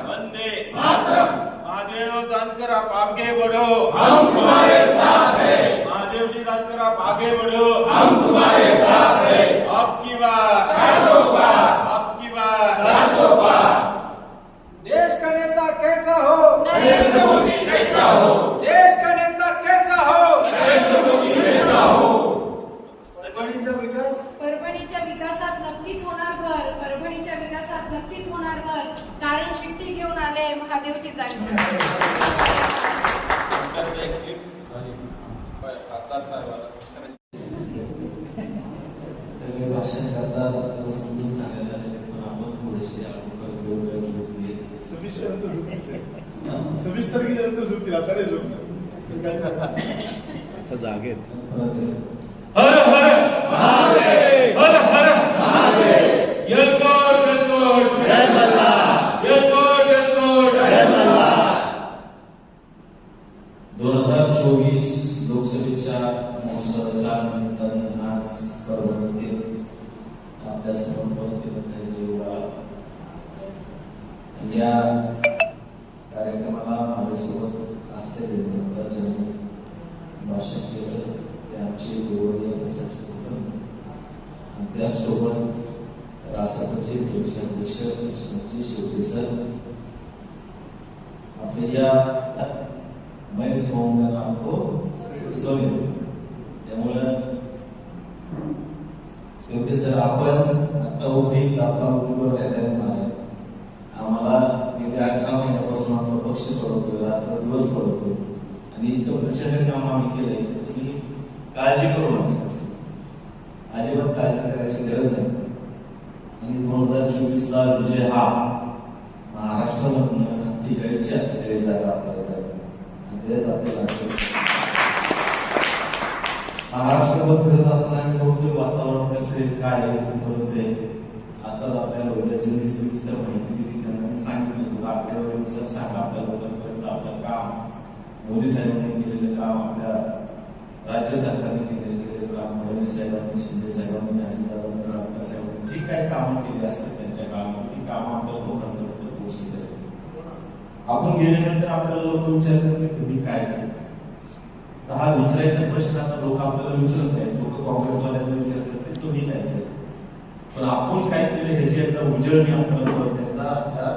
वंदे महादेव जानकर आप आगे बढ़ो, हम तुम्हारे साथ हैं। महादेव जी जानकर आप आगे बढ़ो, हम तुम्हारे साथ हैं। आपकी बात 400 बार, आपकी बात 400 बार। देश का नेता कैसा हो? नरेंद्र मोदी जैसा हो, देश का नेता कैसा हो? नरेंद्र मोदी जैसा हो। परभणीच्या विकासात नक्कीच होणार भर, परभणीच्या विकासात नक्कीच होणार भर, कारण चिठ्ठी घेऊन आले महादेवची जानकर. सगळे भाषण करतात, आपल्याला समजून सांगायला लागले, पण आपण थोडेसे सविस्तर की जर सुटतील आता नाही झोपणार आता जागेत. हर हर महादेव, हर हर महादेव. येळकोट येळकोट जय मल्हार, येळकोट येळकोट जय मल्हार. 2024 लोकसभेच्या महोत्सवाच्या निमित्ताने आज परभणी येथे आपल्या समोर परत येत आहे. या कार्यक्रमाला माझ्यासोबत असलेले नंतर ज्यांनी भाषण केलं ते आमचे गुरुवर्य सचिव आणि त्याचसोबत राष्ट्रपती प्रदेशाध्यक्ष कृष्णजी शेट्टी सर, आपल्या या महेश मोहना हो सॉरी. त्यामुळे योग्य सर आपण आता उभी आपला उमेदवार राहिला आहे. आम्हाला गेल्या 18 महिन्यापासून आमचा पक्ष पडवतोय, रात्र दिवस पडवतोय आणि इतकं प्रचंड काम आम्ही केलंय की काळजी करू नका, अजिबात काळजी करायची गरज नाही. आणि 2024ला विजय हा महाराष्ट्रामधनं 48 जागा आपल्या येतात आणि त्यात आपल्याला महाराष्ट्रावर फिरत असताना आम्ही बघतोय वातावरण कसे काय होते. आताच आपल्याला वैद्यकांनी सविस्तर माहिती दिली, त्यांना सांगितलं तुला आपल्यावर सर सांगा आपल्या लोकांपर्यंत आपलं काम, मोदी साहेबांनी केलेलं काम, आपल्या राज्य सरकारने केलेलं काम, फडणवीस साहेबांनी, शिंदे साहेबांनी, अजितदादांनी, रामदास साहेबांनी जी काही कामं केली असतात त्यांच्या कामात ती कामं आपल्या लोकांपर्यंत पोहोचली. आपण गेल्यानंतर आपल्याला लोक विचारतात की तुम्ही काय केलं. हा विचारायचा प्रश्न आता लोक आपल्याला विचारत नाहीत. लोक काँग्रेसवाल्यांना विचारतात की तुम्ही काय केलं, पण आपण काय केलं ह्याची एकदा उजळणी आपल्याला परत एकदा त्या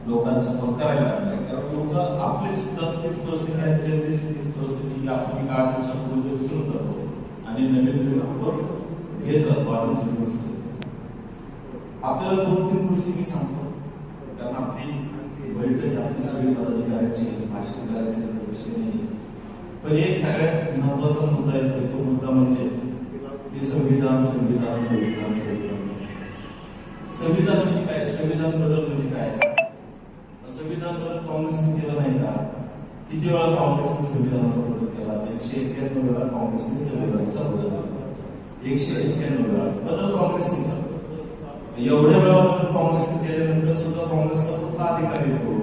लोकांसमोर करायला लागली. कारण लोक आपली सुद्धा तीच परिस्थिती आहे, जनतेची तीच परिस्थिती की आपण काय दिवसापूर्वी विसरून जातो आणि नवीन नवीन आपण घेत राहतो आणि जीवन आपल्याला 2-3 गोष्टी मी सांगतो. कारण आपली बैठक आपली सगळी पदाधिकाऱ्यांची भाषण करायचे तर विषय नाही, पण एक सगळ्यात महत्वाचा मुद्दा येतो. तो मुद्दा म्हणजे ते संविधान संविधान संविधान संविधान. संविधान म्हणजे काय, संविधान बदल म्हणजे काय. संविधान बदल काँग्रेसने केला नाही का? किती वेळा काँग्रेसने संविधानाचा बदल केला? 191 वेळा काँग्रेसने संविधानाचा बदल केला. 191 वेळा बदल काँग्रेसने केला. एवढ्या वेळा बदल काँग्रेसने केल्यानंतर सुद्धा काँग्रेसला कुठला अधिकार येतो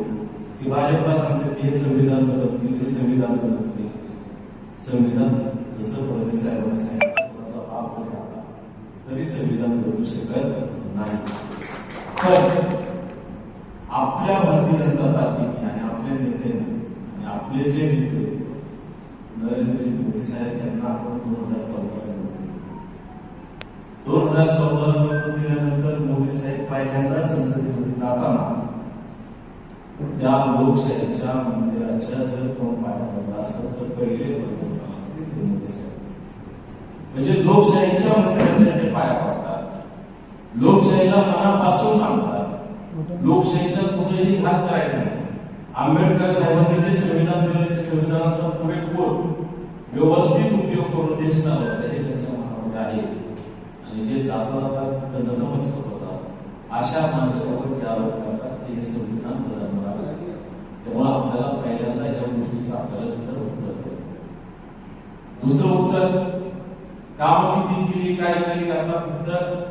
की भाजपला सांगते की हे संविधान बदलतील, हे संविधान बदलतील. संविधान जसं फडणवीस साहेबांनी सांगितलं कोणाचा बाप जरी आता तरी संविधान बदलू शकत नाही. पण आपल्या भारतीय जनता पार्टीने आणि आपल्या नेत्यांनी आणि आपले जे नेते नरेंद्र मोदी साहेब यांना आपण 2014 निवडून दिल्यानंतर मोदी साहेब पहिल्यांदा संसदेमध्ये जाताना त्या लोकशाहीच्या मंदिराच्या जर कोण पाया पडला असतं तर पहिले पंतप्रधान असतील ते मोदी साहेब. म्हणजे लोकशाहीच्या मंदिराच्या जे पाया पडतात, लोकशाहीला मनापासून मानतात, लोकशाहीचा कुठेही घात करायचा नाही. आंबेडकर साहेबांनी जे संविधान दिले ते संविधानाचा पुरेपूर व्यवस्थित उपयोग करून देश चालवायचा हे त्यांच्या मनामध्ये आहे. आणि जे जातात तिथं नतमस्तक होतात अशा माणसावर ते आरोप करतात की हे संविधान बदलणार आहे. त्यामुळे आपल्याला पहिल्यांदा या गोष्टीचं आपल्याला तिथं उत्तर द्यावं. दुसरं उत्तर, काम किती केली काय केली. आता तिथं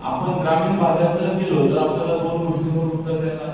आपण ग्रामीण भागात जर गेलो तर आपल्याला 2 गोष्टींवर उत्तर द्यायला